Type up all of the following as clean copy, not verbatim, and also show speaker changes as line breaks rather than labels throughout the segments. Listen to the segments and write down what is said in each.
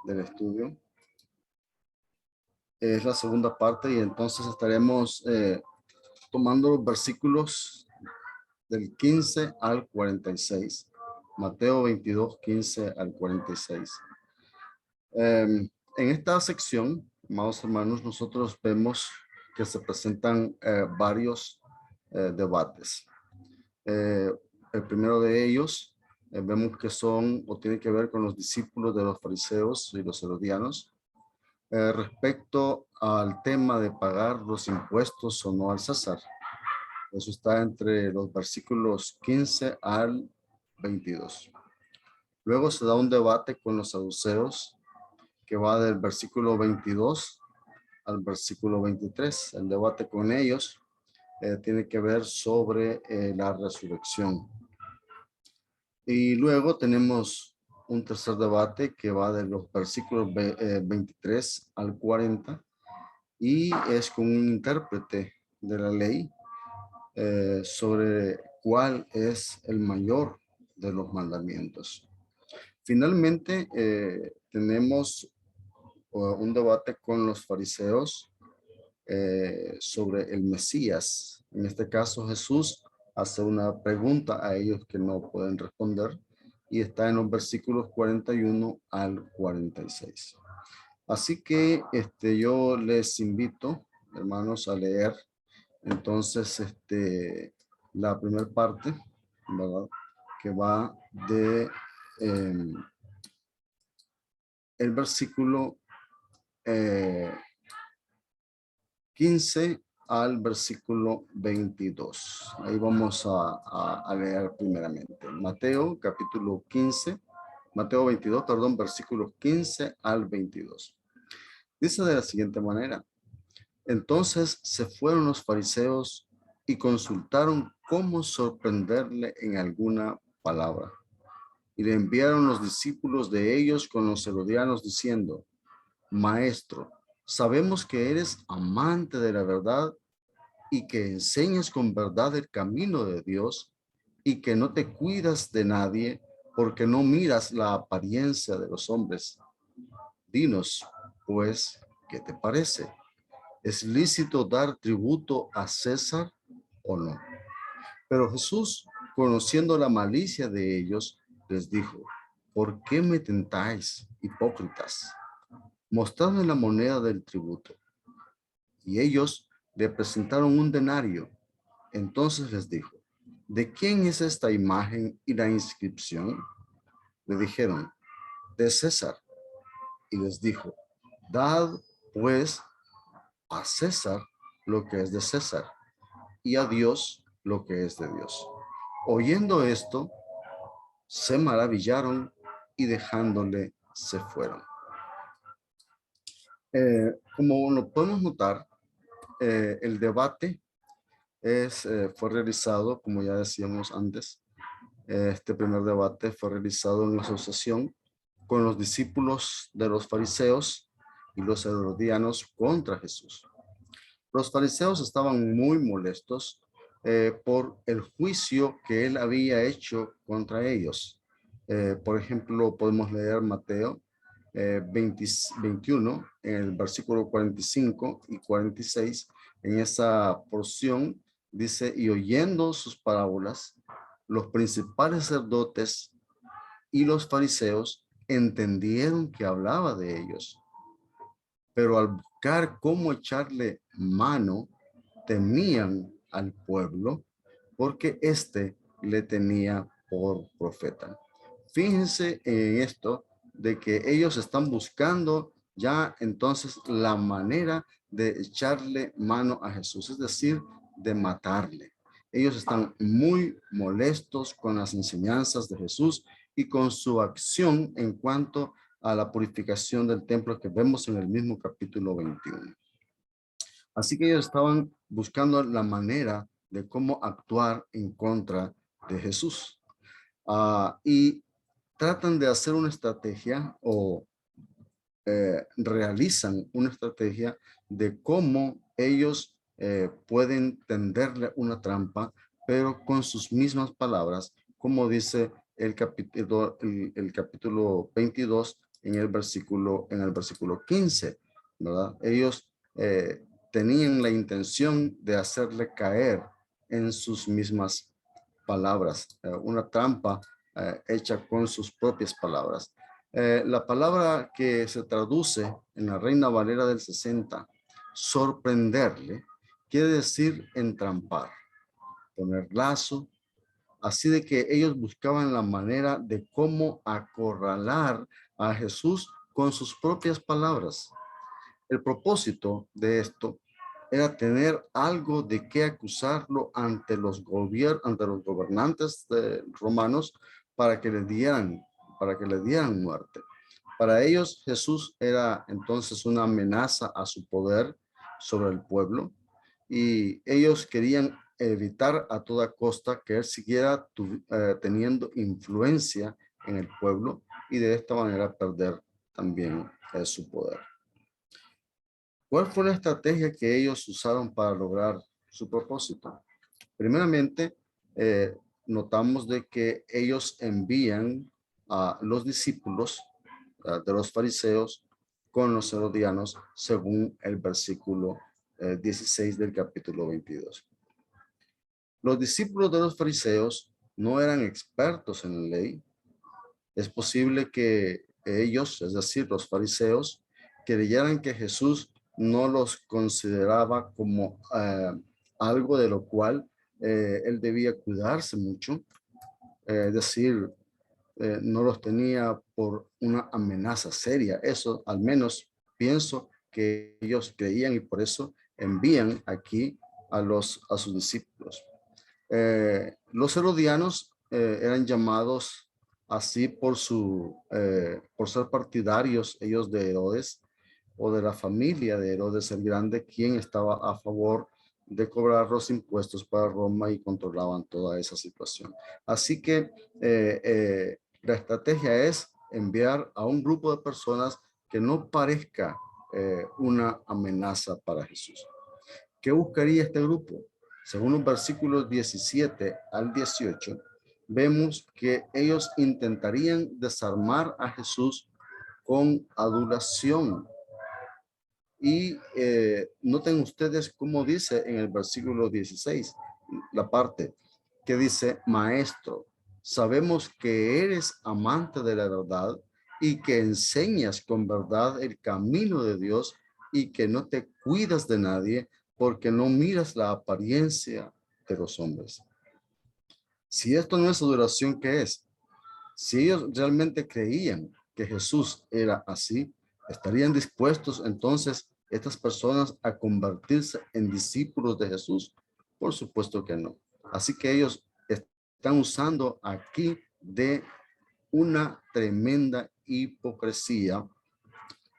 del estudio. Es la segunda parte y entonces estaremos tomando los versículos del 15 al 46. Mateo 22, 15 al 46. En esta sección, amados hermanos, nosotros vemos que se presentan varios debates. El primero de ellos, vemos que son o tiene que ver con los discípulos de los fariseos y los herodianos respecto al tema de pagar los impuestos o no al César. Eso está entre los versículos 15 al 22. Luego se da un debate con los saduceos que va del versículo 22 al versículo 23. El debate con ellos tiene que ver sobre la resurrección. Y luego tenemos un tercer debate que va de los versículos 23 al 40 y es con un intérprete de la ley sobre cuál es el mayor de los mandamientos. Finalmente, tenemos un debate con los fariseos sobre el Mesías. En este caso, Jesús hace una pregunta a ellos que no pueden responder y está en los versículos 41 al 46. Así que yo les invito, hermanos, a leer entonces la primera parte, ¿verdad? Que va de el versículo 15 al versículo 22. Ahí vamos a leer primeramente. Mateo capítulo 15, Mateo 22, perdón, versículos 15 al 22. Dice de la siguiente manera: entonces se fueron los fariseos y consultaron cómo sorprenderle en alguna palabra. Y le enviaron los discípulos de ellos con los herodianos diciendo: Maestro, sabemos que eres amante de la verdad y que enseñas con verdad el camino de Dios y que no te cuidas de nadie porque no miras la apariencia de los hombres. Dinos, pues, ¿qué te parece? ¿Es lícito dar tributo a César o no? Pero Jesús, conociendo la malicia de ellos, les dijo: ¿por qué me tentáis, hipócritas? Mostradme la moneda del tributo. Y ellos le presentaron un denario. Entonces les dijo: ¿de quién es esta imagen y la inscripción? Le dijeron: de César. Y les dijo: dad pues a César lo que es de César y a Dios lo que es de Dios. Oyendo esto, se maravillaron y dejándole se fueron. Como lo podemos notar, el debate fue realizado, como ya decíamos antes, este primer debate fue realizado en asociación con los discípulos de los fariseos y los herodianos contra Jesús. Los fariseos estaban muy molestos por el juicio que él había hecho contra ellos. Por ejemplo, podemos leer Mateo 21, en el versículo 45 y 46. En esa porción dice: y oyendo sus parábolas, los principales sacerdotes y los fariseos entendieron que hablaba de ellos. Pero al buscar cómo echarle mano, temían al pueblo porque éste le tenía por profeta. Fíjense en esto de que ellos están buscando ya entonces la manera de echarle mano a Jesús, es decir, de matarle. Ellos están muy molestos con las enseñanzas de Jesús y con su acción en cuanto a la purificación del templo que vemos en el mismo capítulo 21. Así que ellos estaban buscando la manera de cómo actuar en contra de Jesús. Y tratan de hacer una estrategia o realizan una estrategia de cómo ellos pueden tenderle una trampa, pero con sus mismas palabras, como dice el capítulo 22, en el versículo 15, ¿verdad? Ellos tenían la intención de hacerle caer en sus mismas palabras, una trampa hecha con sus propias palabras. La palabra que se traduce en la Reina Valera del 60, sorprenderle, quiere decir entrampar, poner lazo, así de que ellos buscaban la manera de cómo acorralar a Jesús con sus propias palabras. El propósito de esto era tener algo de qué acusarlo ante los gobernantes romanos para que le dieran muerte. Para ellos Jesús era entonces una amenaza a su poder sobre el pueblo y ellos querían evitar a toda costa que él siguiera teniendo influencia en el pueblo y de esta manera perder también su poder. ¿Cuál fue la estrategia que ellos usaron para lograr su propósito? Primeramente, notamos de que ellos envían a los discípulos de los fariseos con los herodianos, según el versículo 16 del capítulo 22. Los discípulos de los fariseos no eran expertos en la ley. Es posible que ellos, es decir, los fariseos, creyeran que Jesús no los consideraba como algo de lo cual él debía cuidarse mucho. Es decir, no los tenía por una amenaza seria. Eso al menos pienso que ellos creían y por eso envían aquí a sus discípulos. Los herodianos eran llamados así por ser partidarios ellos de Herodes o de la familia de Herodes el Grande, quien estaba a favor de cobrar los impuestos para Roma y controlaban toda esa situación. Así que la estrategia es enviar a un grupo de personas que no parezca una amenaza para Jesús. ¿Qué buscaría este grupo? Según los versículos 17 al 18, vemos que ellos intentarían desarmar a Jesús con adulación. Y noten ustedes cómo dice en el versículo 16, la parte que dice, maestro, sabemos que eres amante de la verdad y que enseñas con verdad el camino de Dios y que no te cuidas de nadie porque no miras la apariencia de los hombres. Si esto no es adoración, ¿qué es? Si ellos realmente creían que Jesús era así, ¿estarían dispuestos entonces estas personas a convertirse en discípulos de Jesús? Por supuesto que no. Así que ellos están usando aquí de una tremenda hipocresía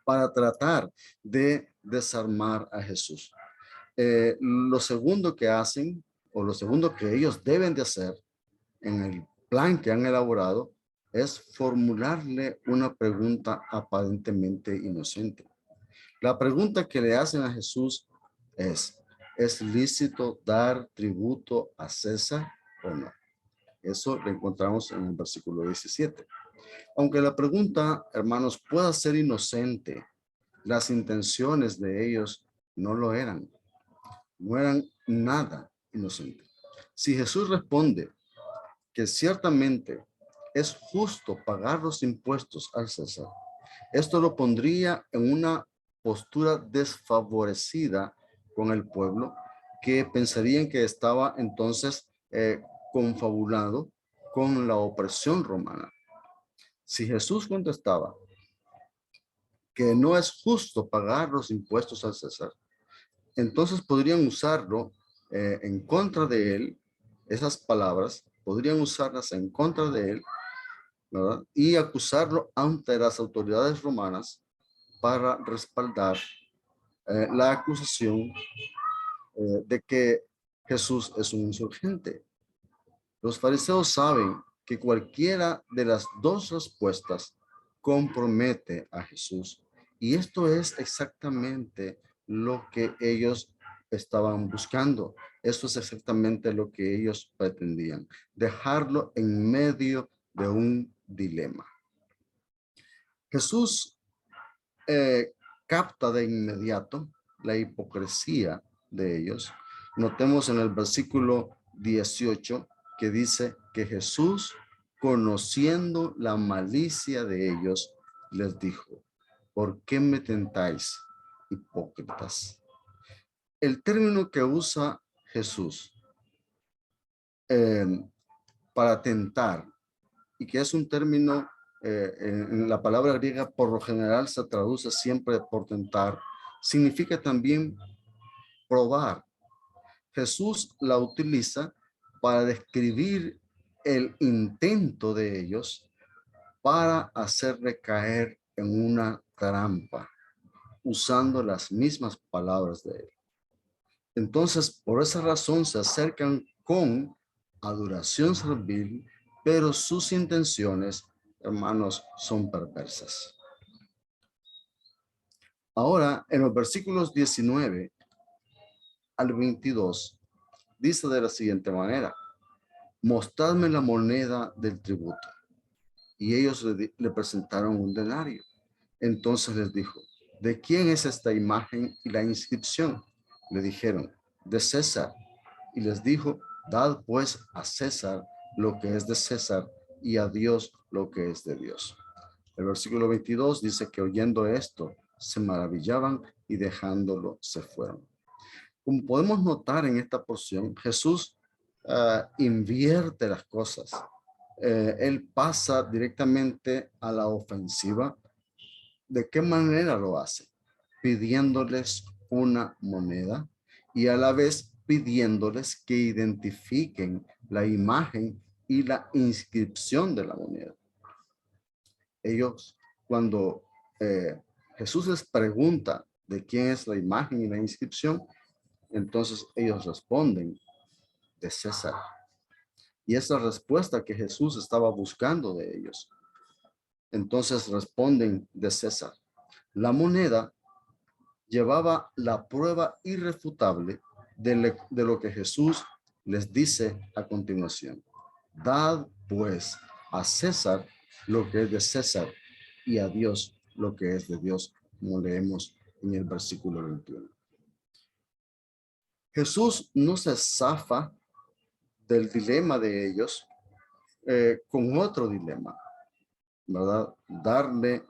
para tratar de desarmar a Jesús. Lo segundo que hacen, o lo segundo que ellos deben de hacer en el plan que han elaborado, es formularle una pregunta aparentemente inocente. La pregunta que le hacen a Jesús ¿es lícito dar tributo a César o no? Eso lo encontramos en el versículo 17. Aunque la pregunta, hermanos, pueda ser inocente, las intenciones de ellos no lo eran. No eran nada inocentes. Si Jesús responde que ciertamente es justo pagar los impuestos al César, esto lo pondría en una postura desfavorecida con el pueblo, que pensarían que estaba entonces confabulado con la opresión romana. Si Jesús contestaba que no es justo pagar los impuestos al César, entonces podrían usarlo en contra de él, esas palabras, podrían usarlas en contra de él, ¿verdad? Y acusarlo ante las autoridades romanas para respaldar la acusación de que Jesús es un insurgente. Los fariseos saben que cualquiera de las dos respuestas compromete a Jesús. Y esto es exactamente lo que ellos estaban buscando. Esto es exactamente lo que ellos pretendían. Dejarlo en medio de un dilema. Jesús capta de inmediato la hipocresía de ellos. Notemos en el versículo 18 que dice que Jesús, conociendo la malicia de ellos, les dijo: ¿por qué me tentáis, hipócritas? El término que usa Jesús eh, para tentar, y que es un término en la palabra griega por lo general se traduce siempre por tentar, significa también probar. Jesús la utiliza para describir el intento de ellos para hacer recaer en una trampa, usando las mismas palabras de él. Entonces, por esa razón se acercan con adoración servil, pero sus intenciones, hermanos, son perversas. Ahora, en los versículos 19 al 22, dice de la siguiente manera: mostradme la moneda del tributo. Y ellos le presentaron un denario. Entonces les dijo: ¿de quién es esta imagen y la inscripción? Le dijeron: de César. Y les dijo: dad pues a César lo que es de César y a Dios lo que es de Dios. El versículo 22 dice que oyendo esto se maravillaban y dejándolo se fueron. Como podemos notar en esta porción, Jesús invierte las cosas. Él pasa directamente a la ofensiva. ¿De qué manera lo hace? Pidiéndoles una moneda y a la vez pidiéndoles que identifiquen la imagen y la inscripción de la moneda. Ellos, cuando Jesús les pregunta de quién es la imagen y la inscripción, entonces ellos responden: de César. Y esa respuesta que Jesús estaba buscando de ellos. Entonces responden: de César. La moneda llevaba la prueba irrefutable de lo que Jesús les dice a continuación: dad pues a César lo que es de César y a Dios lo que es de Dios, como leemos en el versículo 21. Jesús no se zafa del dilema de ellos con otro dilema, ¿verdad? Darle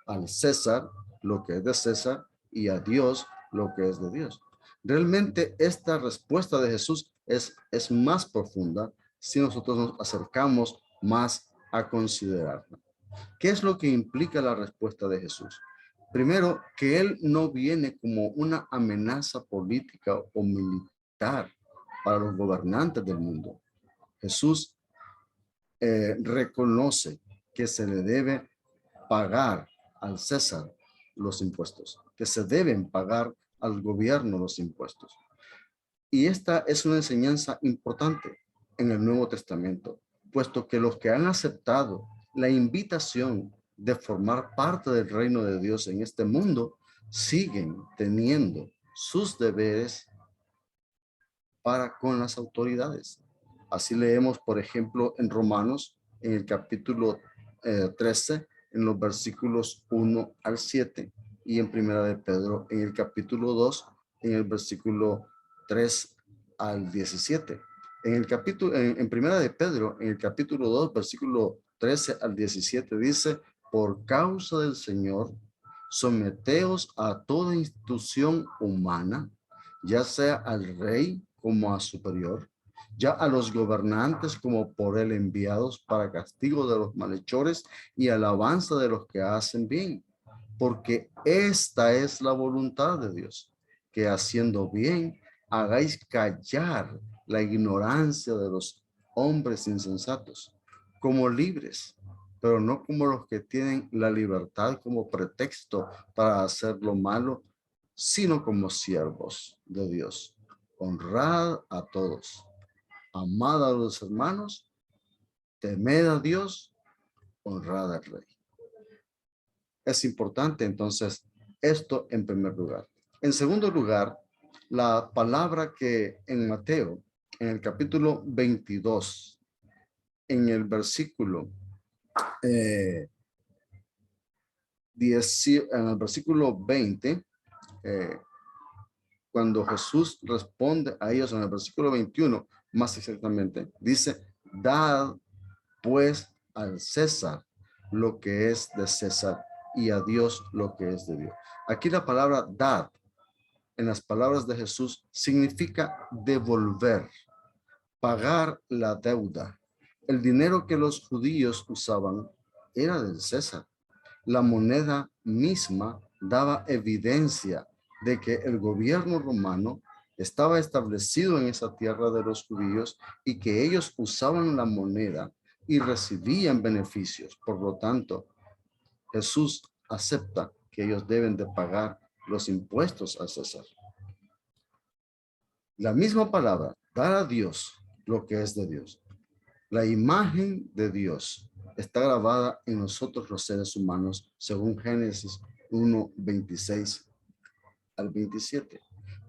al César lo que es de César y a Dios lo que es de Dios. Realmente esta respuesta de Jesús es más profunda si nosotros nos acercamos más a considerarla. ¿Qué es lo que implica la respuesta de Jesús? Primero, que él no viene como una amenaza política o militar para los gobernantes del mundo. Jesús reconoce que se le debe pagar al César los impuestos, que se deben pagar al gobierno los impuestos. Y esta es una enseñanza importante en el Nuevo Testamento, puesto que los que han aceptado la invitación de formar parte del reino de Dios en este mundo siguen teniendo sus deberes para con las autoridades. Así leemos, por ejemplo, en Romanos, en el capítulo 13, en los versículos 1 al 7, y en Primera de Pedro, en el capítulo 2, en el versículo 3 al 17. En Primera de Pedro, en el capítulo 2, versículo 13 al 17, dice: por causa del Señor, someteos a toda institución humana, ya sea al rey como a superior, ya a los gobernantes como por él enviados para castigo de los malhechores y alabanza de los que hacen bien, porque esta es la voluntad de Dios, que haciendo bien hagáis callar la ignorancia de los hombres insensatos, como libres, pero no como los que tienen la libertad como pretexto para hacer lo malo, sino como siervos de Dios. Honrad a todos, amad a los hermanos, temed a Dios, honrad al rey. Es importante entonces esto en primer lugar. En segundo lugar, la palabra que en Mateo, en el capítulo 22, en el versículo en el versículo 20, eh, cuando Jesús responde a ellos en el versículo 21, más exactamente, dice, dad pues al César lo que es de César y a Dios lo que es de Dios. Aquí la palabra dad, en las palabras de Jesús, significa devolver, pagar la deuda. El dinero que los judíos usaban era del César. La moneda misma daba evidencia de que el gobierno romano estaba establecido en esa tierra de los judíos y que ellos usaban la moneda y recibían beneficios. Por lo tanto, Jesús acepta que ellos deben de pagar los impuestos a César. La misma palabra, dar a Dios lo que es de Dios. La imagen de Dios está grabada en nosotros los seres humanos, según Génesis 1, 26 al 27.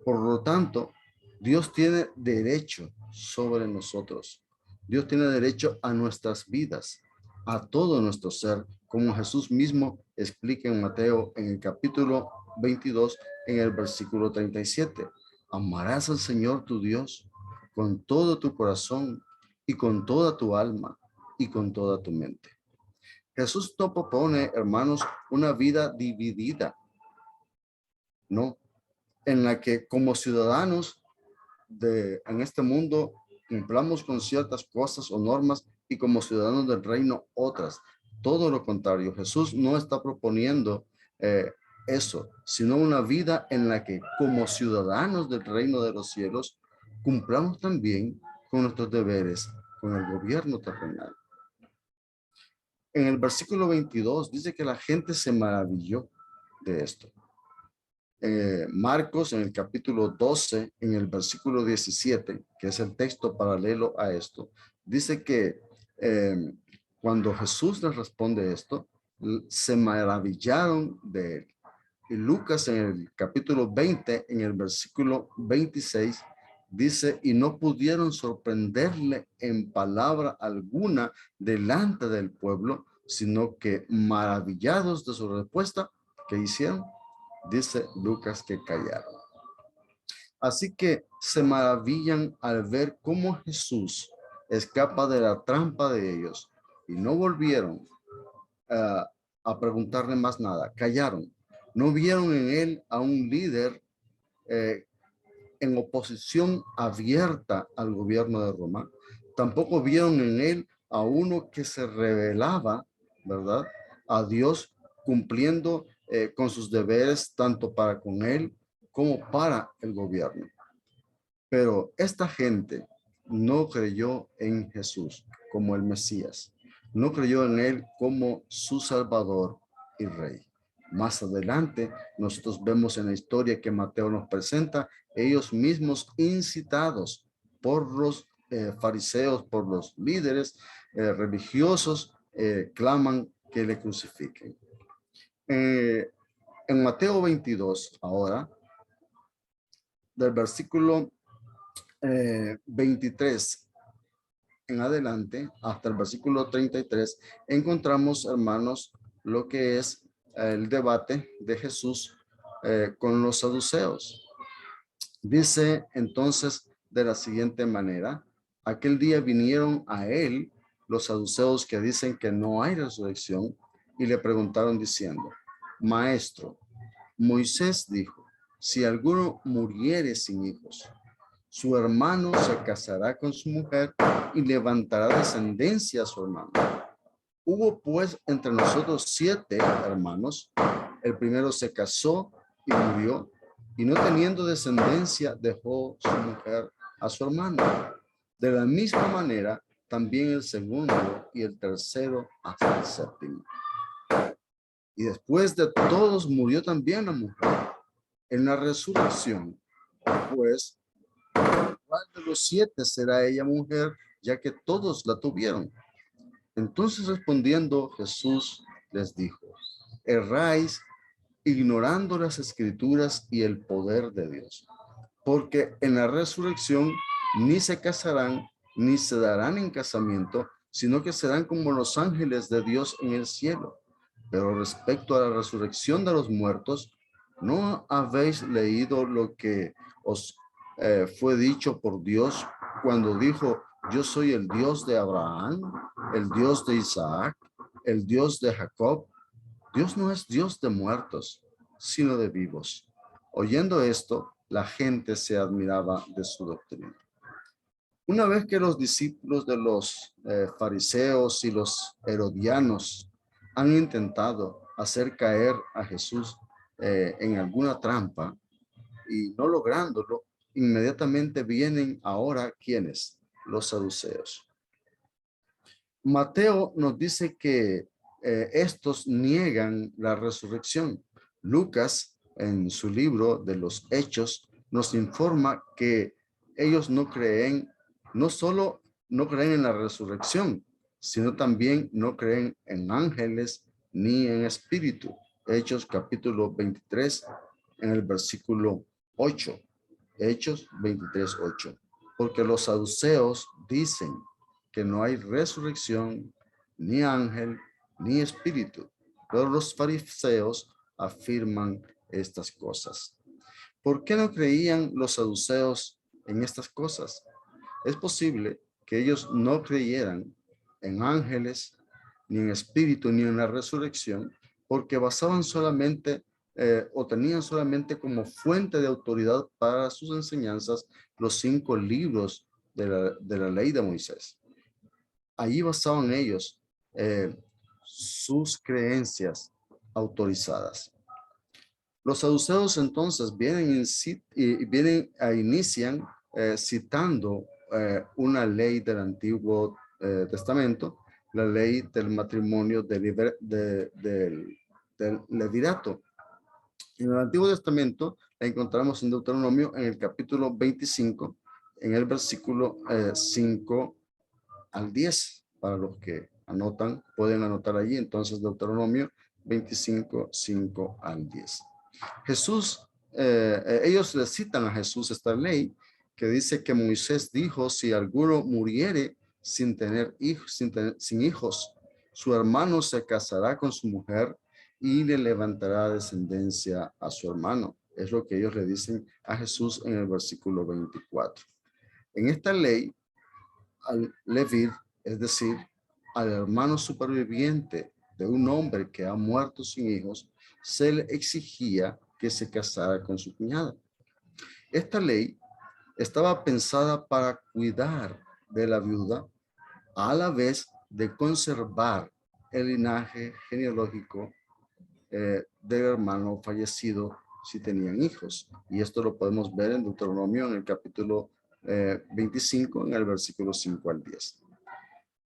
Por lo tanto, Dios tiene derecho sobre nosotros. Dios tiene derecho a nuestras vidas, a todo nuestro ser, como Jesús mismo explica en Mateo en el capítulo 22, en el versículo 37. Amarás al Señor tu Dios con todo tu corazón y con toda tu alma y con toda tu mente. Jesús no propone, hermanos, una vida dividida, no, en la que como ciudadanos en este mundo cumplamos con ciertas cosas o normas y como ciudadanos del reino otras. Todo lo contrario, Jesús no está proponiendo eso, sino una vida en la que como ciudadanos del reino de los cielos cumplamos también con nuestros deberes, con el gobierno terrenal. En el versículo 22 dice que la gente se maravilló de esto. Marcos en el capítulo 12, en el versículo 17, que es el texto paralelo a esto, dice que cuando Jesús les responde esto, se maravillaron de él. Y Lucas en el capítulo 20, en el versículo 26, dice, y no pudieron sorprenderle en palabra alguna delante del pueblo, sino que maravillados de su respuesta, ¿qué hicieron? Dice Lucas que callaron. Así que se maravillan al ver cómo Jesús escapa de la trampa de ellos y no volvieron a preguntarle más nada. Callaron. No vieron en él a un líder en oposición abierta al gobierno de Roma. Tampoco vieron en él a uno que se rebelaba, ¿verdad?, a Dios, cumpliendo con sus deberes tanto para con él como para el gobierno. Pero esta gente no creyó en Jesús como el Mesías, no creyó en él como su Salvador y Rey. Más adelante nosotros vemos en la historia que Mateo nos presenta, ellos mismos incitados por los fariseos, por los líderes religiosos, claman que le crucifiquen. En Mateo 22, ahora, del versículo 23 en adelante, hasta el versículo 33, encontramos, hermanos, lo que es el debate de Jesús con los saduceos. Dice entonces de la siguiente manera, aquel día vinieron a él los saduceos que dicen que no hay resurrección y le preguntaron diciendo, Maestro, Moisés dijo, si alguno muriere sin hijos, su hermano se casará con su mujer y levantará descendencia a su hermano. Hubo pues entre nosotros 7 hermanos. El primero se casó y murió, y no teniendo descendencia dejó su mujer a su hermano. De la misma manera, también el segundo y el tercero hasta el séptimo. Y después de todos murió también la mujer. En la resurrección, pues, ¿cuál de los 7 será ella mujer, ya que todos la tuvieron? Entonces respondiendo Jesús les dijo, erráis ignorando las escrituras y el poder de Dios, porque en la resurrección ni se casarán ni se darán en casamiento, sino que serán como los ángeles de Dios en el cielo. Pero respecto a la resurrección de los muertos, ¿no habéis leído lo que os fue dicho por Dios cuando dijo, yo soy el Dios de Abraham, el Dios de Isaac, el Dios de Jacob? Dios no es Dios de muertos, sino de vivos. Oyendo esto, la gente se admiraba de su doctrina. Una vez que los discípulos de los fariseos y los herodianos han intentado hacer caer a Jesús en alguna trampa y no lográndolo, inmediatamente vienen ahora ¿quiénes? Los saduceos. Mateo nos dice que estos niegan la resurrección. Lucas, en su libro de los Hechos, nos informa que ellos no creen, no solo no creen en la resurrección, sino también no creen en ángeles ni en espíritu. Hechos capítulo 23, en el versículo 8. Hechos 23, 8. Porque los saduceos dicen que no hay resurrección, ni ángel, ni espíritu. Pero los fariseos afirman estas cosas. ¿Por qué no creían los saduceos en estas cosas? Es posible que ellos no creyeran en ángeles, ni en espíritu, ni en la resurrección, porque basaban solamente o tenían solamente como fuente de autoridad para sus enseñanzas los 5 libros de la ley de Moisés. Allí basaban ellos sus creencias autorizadas. Los saduceos entonces inician citando una ley del Antiguo Testamento, la ley del matrimonio del levirato. En el Antiguo Testamento la encontramos en Deuteronomio en el capítulo 25, en el versículo 5 al 10. Para los que anotan, pueden anotar allí. Entonces, Deuteronomio 25, 5 al 10. Jesús, ellos le citan a Jesús esta ley que dice que Moisés dijo, si alguno muriere sin tener hijos, sin hijos, su hermano se casará con su mujer y le levantará descendencia a su hermano. Es lo que ellos le dicen a Jesús en el versículo 24. En esta ley, al levir, es decir, al hermano superviviente de un hombre que ha muerto sin hijos, se le exigía que se casara con su cuñada. Esta ley estaba pensada para cuidar de la viuda a la vez de conservar el linaje genealógico del hermano fallecido si tenían hijos. Y esto lo podemos ver en Deuteronomio en el capítulo 25, en el versículo 5 al 10.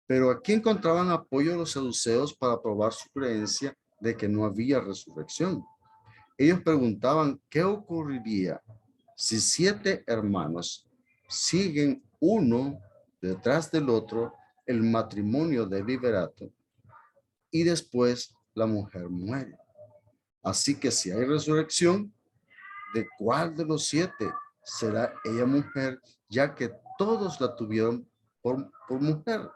Pero aquí encontraban apoyo los saduceos para probar su creencia de que no había resurrección. Ellos preguntaban qué ocurriría si 7 hermanos siguen uno detrás del otro el matrimonio de liberato y después la mujer muere. Así que si hay resurrección, ¿de cuál de los 7 será ella mujer, ya que todos la tuvieron por mujer?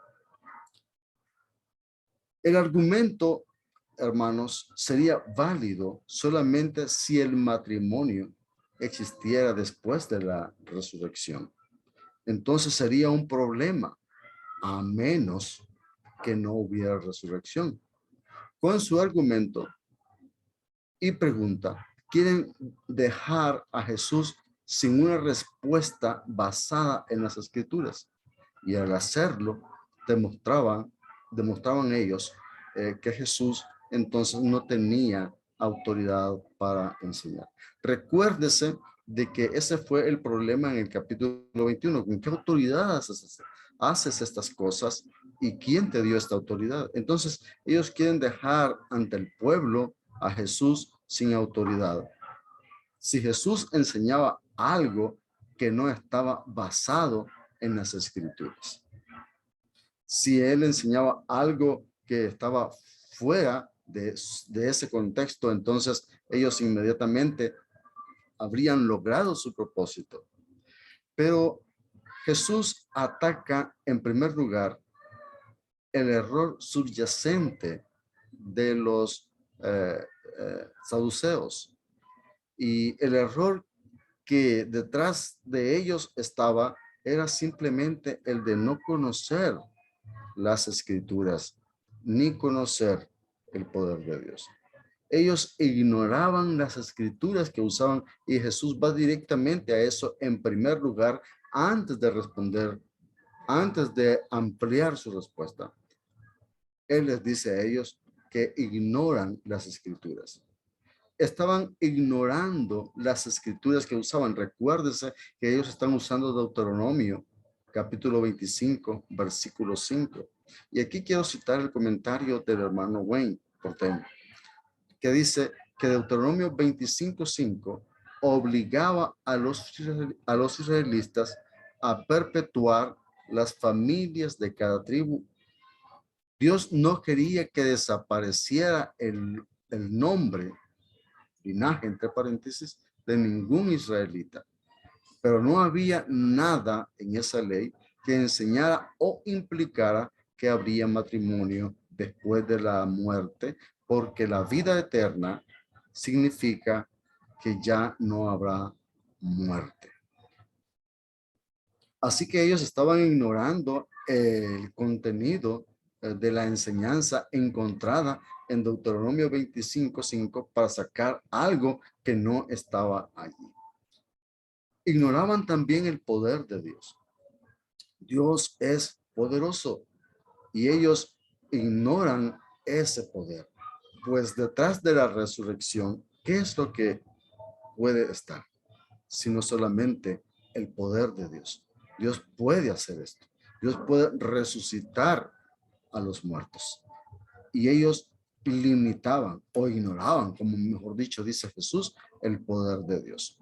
El argumento, hermanos, sería válido solamente si el matrimonio existiera después de la resurrección. Entonces sería un problema, a menos que no hubiera resurrección. Con su argumento y pregunta, quieren dejar a Jesús sin una respuesta basada en las Escrituras. Y al hacerlo, demostraban ellos que Jesús entonces no tenía autoridad para enseñar. Recuérdese de que ese fue el problema en el capítulo 21. ¿Con qué autoridad haces estas cosas? ¿Y quién te dio esta autoridad? Entonces, ellos quieren dejar ante el pueblo a Jesús sin autoridad. Si Jesús enseñaba algo que no estaba basado en las Escrituras, si él enseñaba algo que estaba fuera de ese contexto, entonces ellos inmediatamente habrían logrado su propósito. Pero Jesús ataca en primer lugar el error subyacente de los saduceos. Y el error que detrás de ellos estaba era simplemente el de no conocer las escrituras ni conocer el poder de Dios. Ellos ignoraban las escrituras que usaban y Jesús va directamente a eso en primer lugar antes de responder, antes de ampliar su respuesta. Él les dice a ellos que ignoran las escrituras. Estaban ignorando las escrituras que usaban. Recuérdese que ellos están usando Deuteronomio, capítulo 25, versículo 5. Y aquí quiero citar el comentario del hermano Wayne Porteño, que dice que Deuteronomio 25:5 obligaba a los israelitas a perpetuar las familias de cada tribu. Dios no quería que desapareciera el nombre, linaje, entre paréntesis, de ningún israelita. Pero no había nada en esa ley que enseñara o implicara que habría matrimonio después de la muerte, porque la vida eterna significa que ya no habrá muerte. Así que ellos estaban ignorando el contenido de la enseñanza encontrada en Deuteronomio 25:5 para sacar algo que no estaba allí. Ignoraban también el poder de Dios. Dios es poderoso y ellos ignoran ese poder. Pues detrás de la resurrección, ¿qué es lo que puede estar? Sino solamente el poder de Dios. Dios puede hacer esto. Dios puede resucitar a los muertos. Y ellos limitaban o ignoraban, como mejor dicho dice Jesús, el poder de Dios.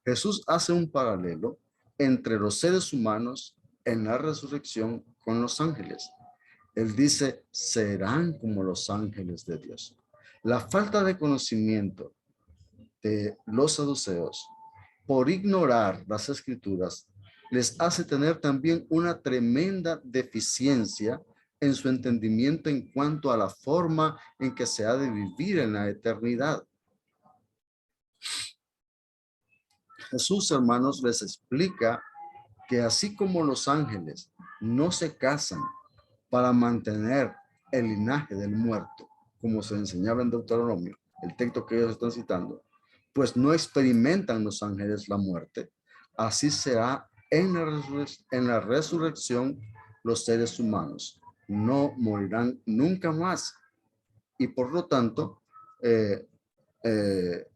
Jesús hace un paralelo entre los seres humanos en la resurrección con los ángeles. Él dice, serán como los ángeles de Dios. La falta de conocimiento de los saduceos por ignorar las escrituras les hace tener también una tremenda deficiencia en su entendimiento en cuanto a la forma en que se ha de vivir en la eternidad. Jesús, hermanos, les explica que así como los ángeles no se casan para mantener el linaje del muerto, como se enseñaba en Deuteronomio, el texto que ellos están citando, pues no experimentan los ángeles la muerte, así será en la resurrección los seres humanos. No morirán nunca más. Y por lo tanto,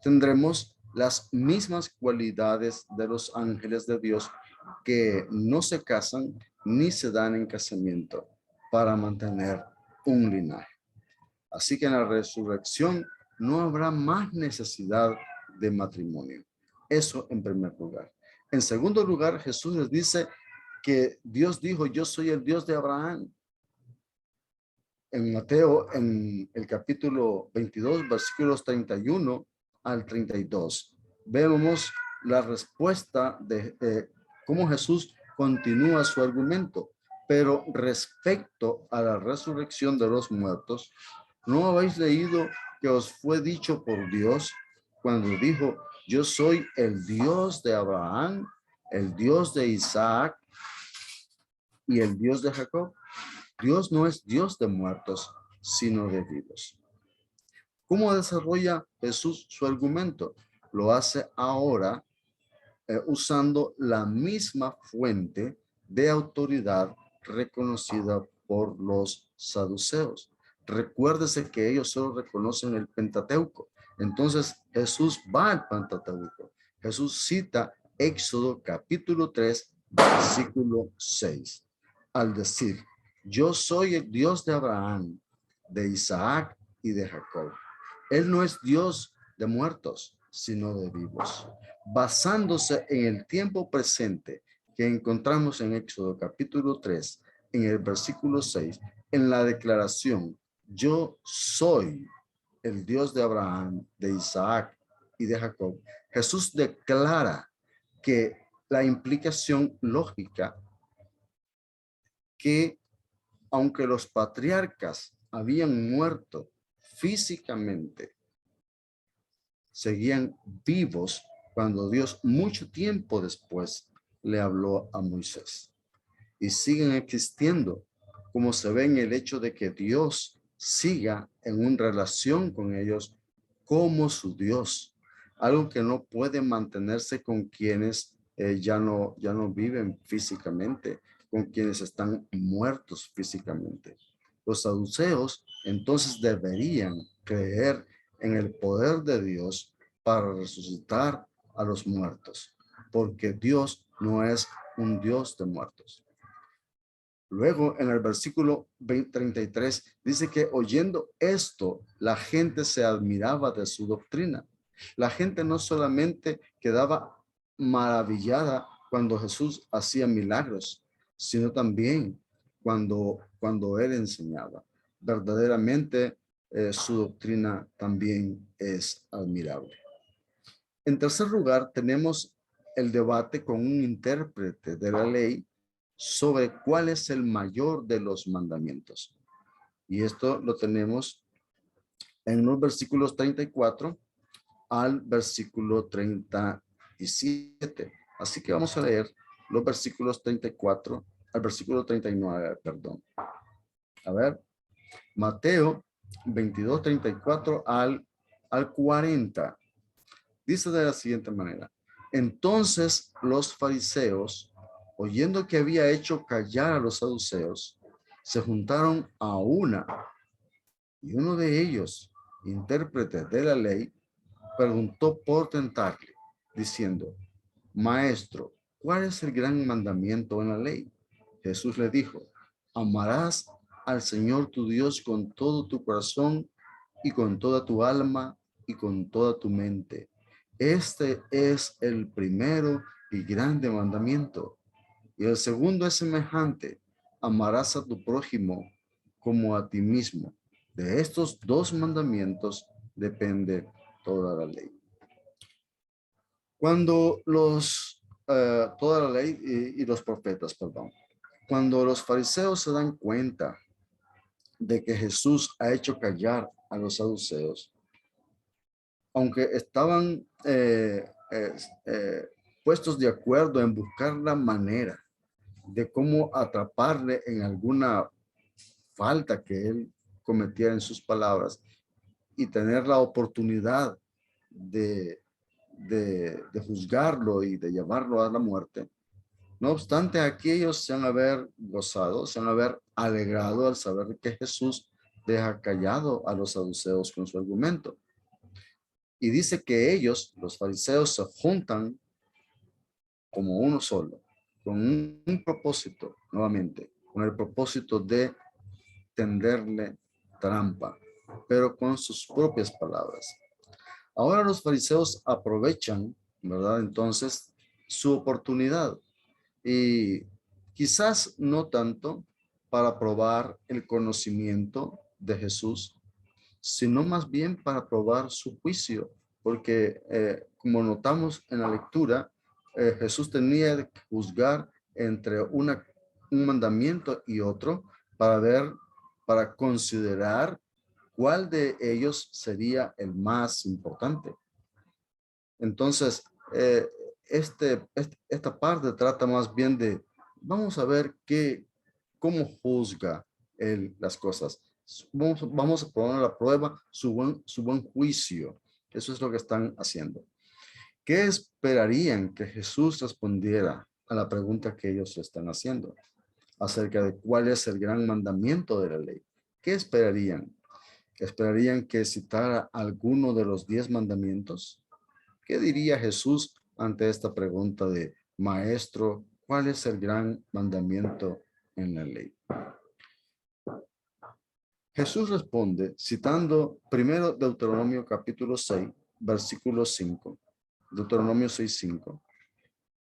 tendremos las mismas cualidades de los ángeles de Dios que no se casan ni se dan en casamiento para mantener un linaje. Así que en la resurrección no habrá más necesidad de matrimonio. Eso en primer lugar. En segundo lugar, Jesús les dice que Dios dijo, yo soy el Dios de Abraham. En Mateo, en el capítulo 22, versículos 31 al 32, vemos la respuesta de cómo Jesús continúa su argumento. Pero respecto a la resurrección de los muertos, ¿no habéis leído que os fue dicho por Dios cuando dijo, yo soy el Dios de Abraham, el Dios de Isaac y el Dios de Jacob? Dios no es Dios de muertos, sino de vivos. ¿Cómo desarrolla Jesús su argumento? Lo hace ahora usando la misma fuente de autoridad reconocida por los saduceos. Recuérdese que ellos solo reconocen el Pentateuco. Entonces Jesús va al Pentateuco. Jesús cita Éxodo capítulo 3, versículo 6, al decir, yo soy el Dios de Abraham, de Isaac y de Jacob. Él no es Dios de muertos, sino de vivos. Basándose en el tiempo presente que encontramos en Éxodo capítulo 3, en el versículo 6, en la declaración, yo soy el Dios de Abraham, de Isaac y de Jacob, Jesús declara que la implicación lógica que aunque los patriarcas habían muerto físicamente. Seguían vivos cuando Dios mucho tiempo después le habló a Moisés. Y siguen existiendo, como se ve en el hecho de que Dios siga en una relación con ellos como su Dios. Algo que no puede mantenerse con quienes ya no viven físicamente, con quienes están muertos físicamente. Los saduceos entonces deberían creer en el poder de Dios para resucitar a los muertos, porque Dios no es un Dios de muertos. Luego, en el versículo 33, dice que oyendo esto, la gente se admiraba de su doctrina. La gente no solamente quedaba maravillada cuando Jesús hacía milagros, sino también cuando él enseñaba. Verdaderamente, su doctrina también es admirable. En tercer lugar, tenemos el debate con un intérprete de la ley sobre cuál es el mayor de los mandamientos. Y esto lo tenemos en los versículos 34 al versículo 37. Así que vamos a leer los versículos 34 al versículo 39, perdón. A ver, Mateo 22, 34 al 40. Dice de la siguiente manera: entonces los fariseos, oyendo que había hecho callar a los saduceos, se juntaron a una, y uno de ellos, intérprete de la ley, preguntó por tentarle, diciendo: Maestro, ¿cuál es el gran mandamiento en la ley? Jesús le dijo: amarás al Señor tu Dios con todo tu corazón y con toda tu alma y con toda tu mente. Este es el primero y grande mandamiento. Y el segundo es semejante: amarás a tu prójimo como a ti mismo. De estos dos mandamientos depende toda la ley. Cuando toda la ley y los profetas, perdón. Cuando los fariseos se dan cuenta de que Jesús ha hecho callar a los saduceos, aunque estaban puestos de acuerdo en buscar la manera de cómo atraparle en alguna falta que él cometiera en sus palabras y tener la oportunidad de juzgarlo y de llevarlo a la muerte. No obstante, aquí ellos se han haber gozado, se han haber alegrado al saber que Jesús deja callado a los saduceos con su argumento. Y dice que ellos, los fariseos, se juntan como uno solo, con un propósito, nuevamente, con el propósito de tenderle trampa, pero con sus propias palabras. Ahora los fariseos aprovechan, ¿verdad? Entonces, su oportunidad, y quizás no tanto para probar el conocimiento de Jesús, sino más bien para probar su juicio, porque como notamos en la lectura, Jesús tenía que juzgar entre un mandamiento y otro para ver, para considerar cuál de ellos sería el más importante. Entonces, esta parte trata más bien de, vamos a ver cómo juzga él las cosas. Vamos a poner a la prueba su buen juicio. Eso es lo que están haciendo. ¿Qué esperarían que Jesús respondiera a la pregunta que ellos le están haciendo acerca de cuál es el gran mandamiento de la ley? ¿Qué esperarían? ¿Esperarían que citara alguno de los 10 mandamientos? ¿Qué diría Jesús ante esta pregunta de: Maestro, ¿cuál es el gran mandamiento en la ley? Jesús responde citando primero Deuteronomio capítulo 6, versículo 5, Deuteronomio 6, 5,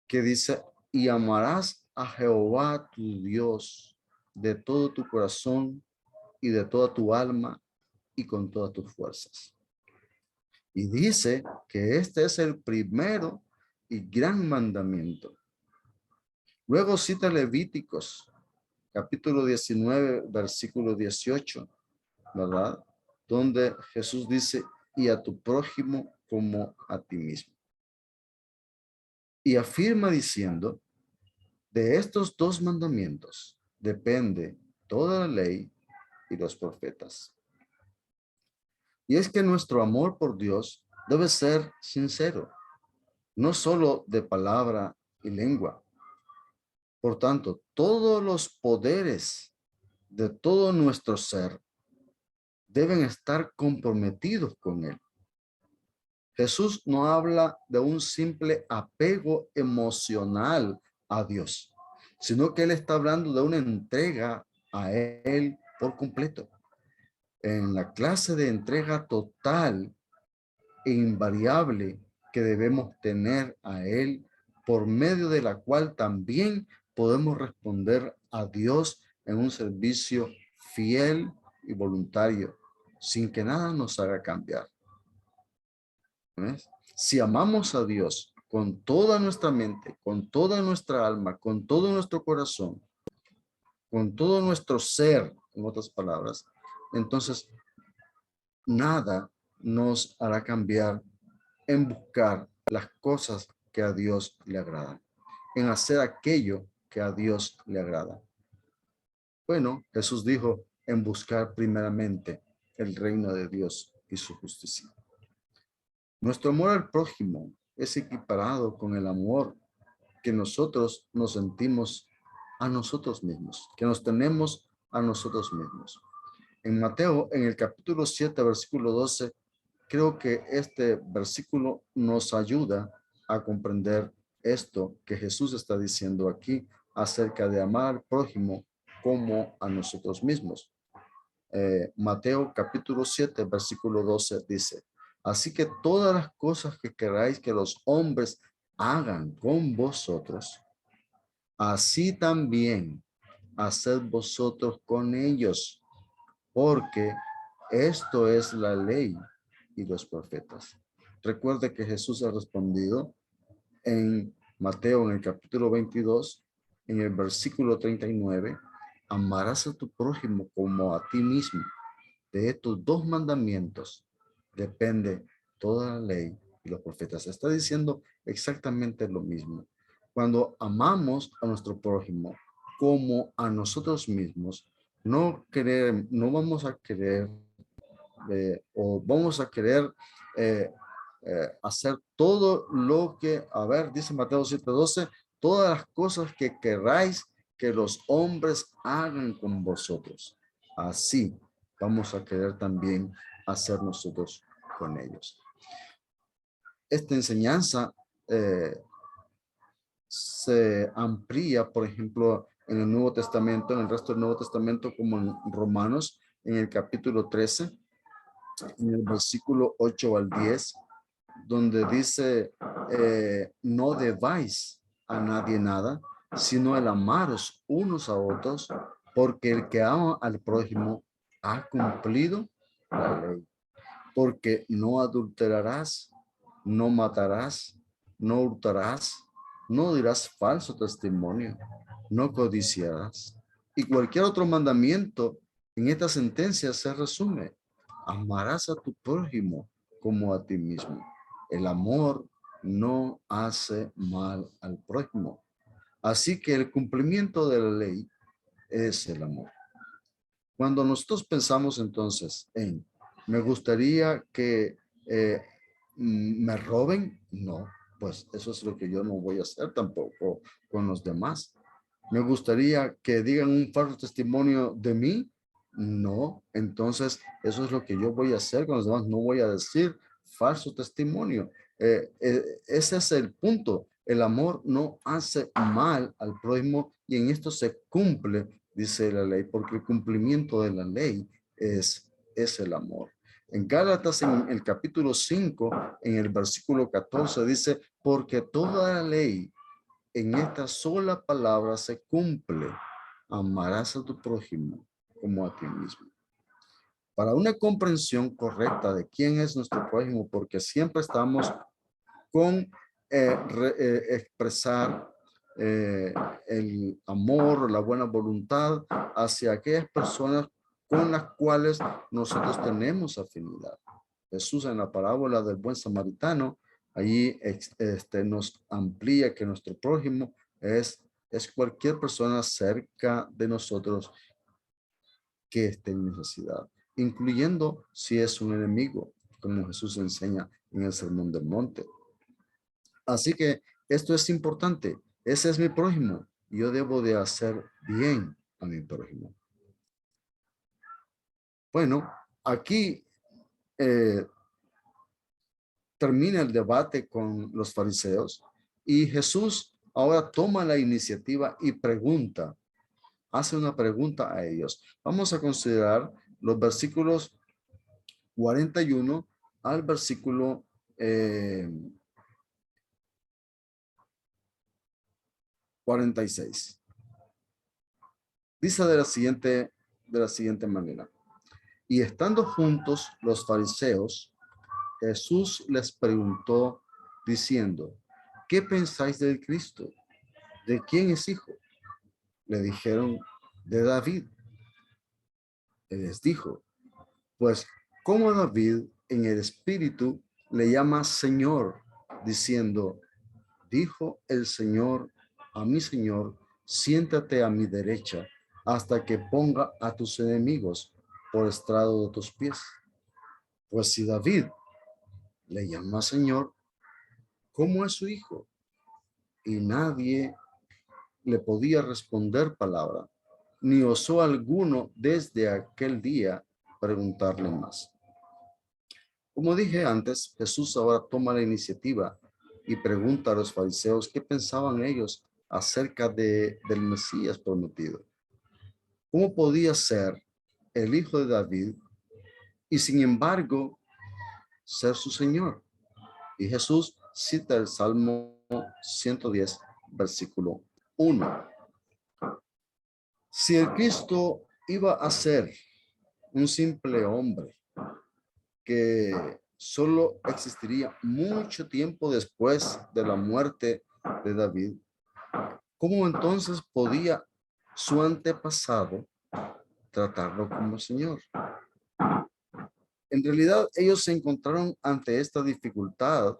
que dice: y amarás a Jehová tu Dios de todo tu corazón y de toda tu alma y con todas tus fuerzas. Y dice que este es el primero y gran mandamiento. Luego cita Levíticos, capítulo 19, versículo 18, ¿verdad? donde Jesús dice, y a tu prójimo como a ti mismo. Y afirma diciendo, de estos dos mandamientos depende toda la ley y los profetas. Y es que nuestro amor por Dios debe ser sincero, no solo de palabra y lengua. Por tanto, todos los poderes de todo nuestro ser deben estar comprometidos con Él. Jesús no habla de un simple apego emocional a Dios, sino que Él está hablando de una entrega a Él por completo. En la clase de entrega total e invariable que debemos tener a Él, por medio de la cual también podemos responder a Dios en un servicio fiel y voluntario, sin que nada nos haga cambiar. ¿Ves? Si amamos a Dios con toda nuestra mente, con toda nuestra alma, con todo nuestro corazón, con todo nuestro ser, en otras palabras, entonces nada nos hará cambiar en buscar las cosas que a Dios le agradan, en hacer aquello que a Dios le agrada. Bueno, Jesús dijo en buscar primeramente el reino de Dios y su justicia. Nuestro amor al prójimo es equiparado con el amor que nosotros nos sentimos a nosotros mismos, que nos tenemos a nosotros mismos. En Mateo, en el capítulo 7, versículo 12, creo que este versículo nos ayuda a comprender esto que Jesús está diciendo aquí acerca de amar al prójimo como a nosotros mismos. Mateo capítulo 7, versículo 12 dice, así que todas las cosas que queráis que los hombres hagan con vosotros, así también haced vosotros con ellos, porque esto es la ley y los profetas. Recuerde que Jesús ha respondido en Mateo en el capítulo 22, en el versículo 39, amarás a tu prójimo como a ti mismo. De estos dos mandamientos depende toda la ley y los profetas. Está diciendo exactamente lo mismo. Cuando amamos a nuestro prójimo como a nosotros mismos, no vamos a querer o vamos a querer hacer todo lo que, a ver, dice Mateo 7:12, todas las cosas que queráis que los hombres hagan con vosotros. Así vamos a querer también hacer nosotros con ellos. Esta enseñanza se amplía, por ejemplo, en el Nuevo Testamento, en el resto del Nuevo Testamento, como en Romanos, en el capítulo 13, en el versículo 8 al 10, donde dice, no debáis a nadie nada, sino el amaros unos a otros, porque el que ama al prójimo ha cumplido la ley. Porque no adulterarás, no matarás, no hurtarás, no dirás falso testimonio, no codiciarás. Y cualquier otro mandamiento en esta sentencia se resume. Amarás a tu prójimo como a ti mismo. El amor no hace mal al prójimo. Así que el cumplimiento de la ley es el amor. Cuando nosotros pensamos entonces en, me gustaría que me roben, no, pues eso es lo que yo no voy a hacer tampoco con los demás. Me gustaría que digan un falso testimonio de mí, no, entonces eso es lo que yo voy a hacer con los demás, no voy a decir falso testimonio. Ese es el punto. El amor no hace mal al prójimo y en esto se cumple, dice la ley, porque el cumplimiento de la ley es el amor. En Gálatas, en el capítulo 5, en el versículo 14, dice, porque toda la ley en esta sola palabra se cumple. Amarás a tu prójimo como a ti mismo. Para una comprensión correcta de quién es nuestro prójimo, porque siempre estamos con expresar el amor, la buena voluntad hacia aquellas personas con las cuales nosotros tenemos afinidad. Jesús en la parábola del buen samaritano, allí nos amplía que nuestro prójimo es cualquier persona cerca de nosotros que esté en necesidad, incluyendo si es un enemigo, como Jesús enseña en el Sermón del Monte. Así que esto es importante. Ese es mi prójimo. Yo debo de hacer bien a mi prójimo. Bueno, aquí termina el debate con los fariseos y Jesús ahora toma la iniciativa y pregunta, hace una pregunta a ellos. Vamos a considerar los versículos 41 al versículo 46. Dice de la siguiente manera. Y estando juntos los fariseos, Jesús les preguntó diciendo, ¿qué pensáis del Cristo? ¿De quién es hijo? Le dijeron, de David. Él les dijo, pues, ¿cómo David en el espíritu le llama Señor, diciendo, dijo el Señor a mi Señor, siéntate a mi derecha hasta que ponga a tus enemigos por estrado de tus pies? Pues si David le llama Señor, ¿cómo es su hijo? Y nadie le podía responder palabra, ni osó alguno desde aquel día preguntarle más. Como dije antes, Jesús ahora toma la iniciativa y pregunta a los fariseos qué pensaban ellos acerca del Mesías prometido. ¿Cómo podía ser el hijo de David y sin embargo ser su Señor? Y Jesús cita el Salmo 110, versículo 1. Si el Cristo iba a ser un simple hombre que solo existiría mucho tiempo después de la muerte de David, ¿cómo entonces podía su antepasado tratarlo como Señor? En realidad, ellos se encontraron ante esta dificultad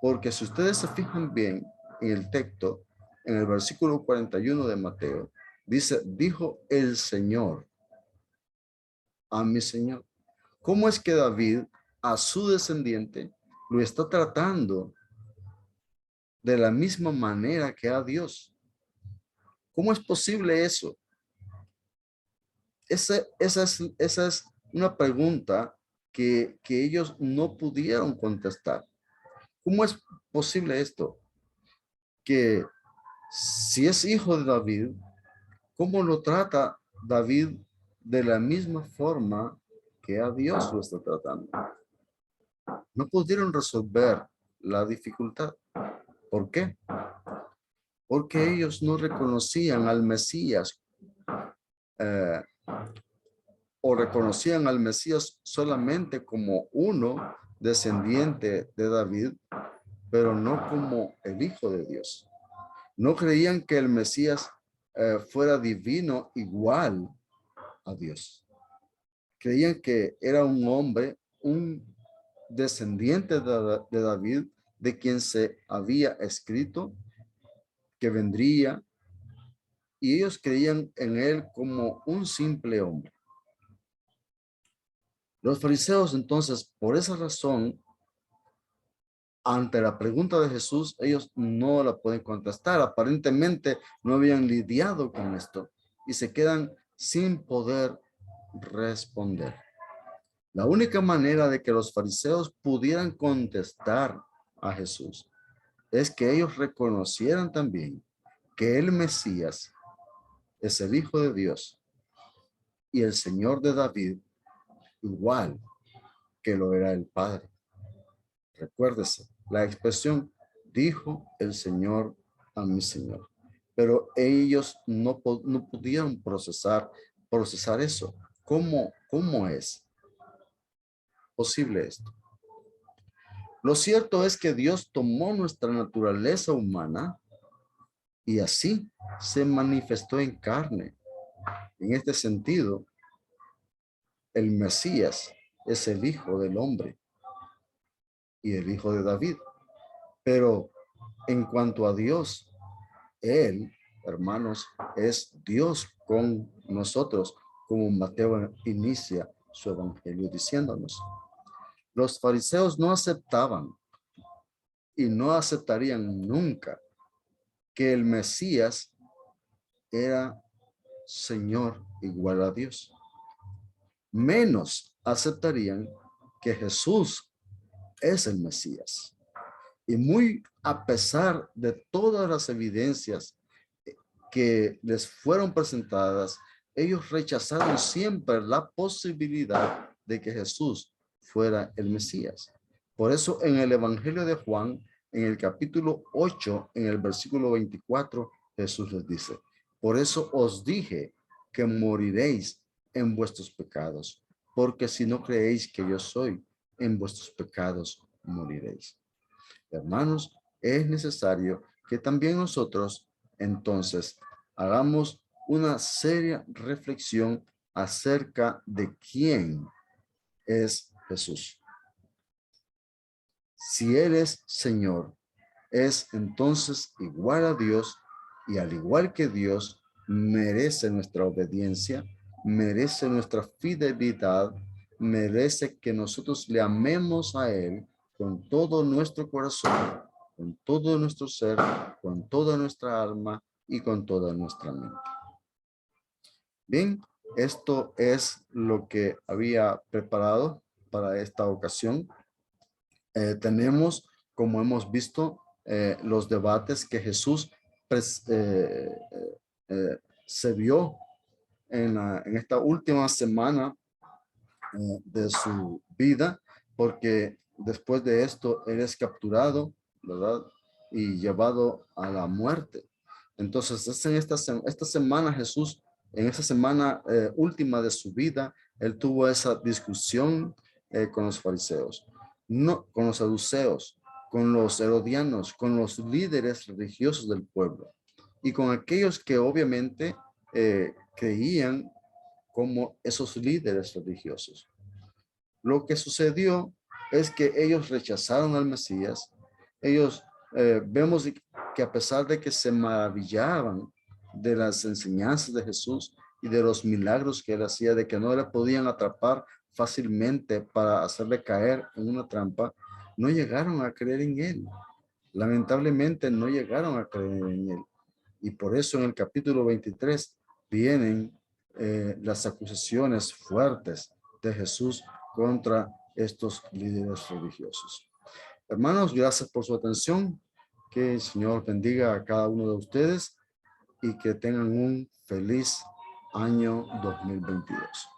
porque si ustedes se fijan bien en el texto, en el versículo 41 de Mateo, dice, dijo el Señor a mi Señor. ¿Cómo es que David a su descendiente lo está tratando de la misma manera que a Dios? ¿Cómo es posible eso? Esa es una pregunta que ellos no pudieron contestar. ¿Cómo es posible esto? Que si es hijo de David, ¿cómo lo trata David de la misma forma que a Dios lo está tratando? No pudieron resolver la dificultad. ¿Por qué? Porque ellos no reconocían al Mesías eh, o reconocían al Mesías solamente como uno descendiente de David, pero no como el Hijo de Dios. No creían que el Mesías fuera divino igual a Dios. Creían que era un hombre, un descendiente de David, de quien se había escrito que vendría, y ellos creían en él como un simple hombre. Los fariseos entonces, por esa razón, ante la pregunta de Jesús, ellos no la pueden contestar. Aparentemente no habían lidiado con esto y se quedan sin poder responder. La única manera de que los fariseos pudieran contestar a Jesús es que ellos reconocieran también que el Mesías es el Hijo de Dios y el Señor de David, igual que lo era el Padre. Recuérdese, la expresión dijo el Señor a mi Señor. Pero ellos no pudieron procesar eso. ¿Cómo es posible esto? Lo cierto es que Dios tomó nuestra naturaleza humana y así se manifestó en carne. En este sentido, el Mesías es el Hijo del Hombre y el Hijo de David. Pero en cuanto a Dios, Él, hermanos, es Dios con nosotros, como Mateo inicia su evangelio diciéndonos. Los fariseos no aceptaban y no aceptarían nunca que el Mesías era Señor igual a Dios. Menos aceptarían que Jesús es el Mesías. Y muy a pesar de todas las evidencias que les fueron presentadas, ellos rechazaron siempre la posibilidad de que Jesús fuera el Mesías. Por eso en el Evangelio de Juan, en el capítulo 8, en el versículo 24, Jesús les dice, por eso os dije que moriréis en vuestros pecados, porque si no creéis que yo soy, en vuestros pecados moriréis. Hermanos, es necesario que también nosotros entonces hagamos una seria reflexión acerca de quién es Jesús. Si Él es Señor, es entonces igual a Dios y al igual que Dios merece nuestra obediencia, merece nuestra fidelidad, merece que nosotros le amemos a Él con todo nuestro corazón, con todo nuestro ser, con toda nuestra alma y con toda nuestra mente. Bien, esto es lo que había preparado para esta ocasión. Tenemos, como hemos visto, los debates que Jesús se vio en esta última semana de su vida, porque después de esto él es capturado, ¿verdad? Y llevado a la muerte. Entonces, es en esta semana Jesús, en esta semana última de su vida, él tuvo esa discusión con los fariseos, no con los saduceos, con los herodianos, con los líderes religiosos del pueblo y con aquellos que obviamente creían como esos líderes religiosos. Lo que sucedió es que ellos rechazaron al Mesías. Ellos vemos que a pesar de que se maravillaban de las enseñanzas de Jesús y de los milagros que él hacía, de que no le podían atrapar fácilmente para hacerle caer en una trampa, no llegaron a creer en él. Lamentablemente no llegaron a creer en él. Y por eso en el capítulo 23 vienen las acusaciones fuertes de Jesús contra estos líderes religiosos. Hermanos, gracias por su atención. Que el Señor bendiga a cada uno de ustedes y que tengan un feliz año 2022.